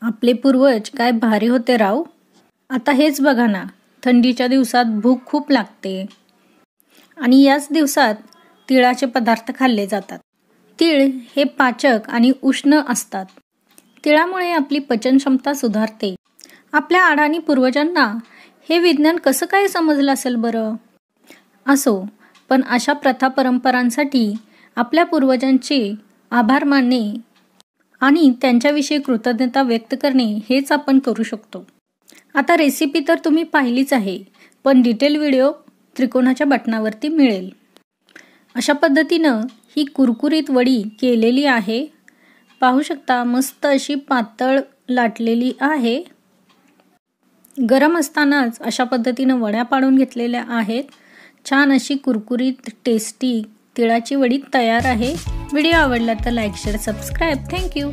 आपले पूर्वज काय भारी होते राव. आता हेच बघा ना, थंडीच्या दिवसात भूक खूप लागते आणि याच दिवसात तिळाचे पदार्थ खाल्ले जातात. तीळ हे पाचक आणि उष्ण असतात. तिळामुळे आपली पचनक्षमता सुधारते. आपल्या अडाणी पूर्वजांना हे विज्ञान कसं काय समजलं असेल बरं? असो, पण अशा प्रथा परंपरांसाठी आपल्या पूर्वजांचे आभार मानणे आणि त्यांच्याविषयी कृतज्ञता व्यक्त करणे हेच आपण करू शकतो. आता रेसिपी तर तुम्ही पाहिलीच आहे, पण डिटेल व्हिडिओ त्रिकोणाच्या बटनावरती मिळेल. अशा पद्धतीनं ही कुरकुरीत वडी केलेली आहे. पाहू शकता, मस्त अशी पातळ लाटलेली आहे. गरम असतानाच अशा पद्धतीनं वड्या पाडून घेतलेल्या आहेत. छान अशी कुरकुरीत टेस्टी तिळाची वडी तयार आहे. व्हिडिओ आवडला तर लाईक, शेअर, सबस्क्राईब. थँक्यू.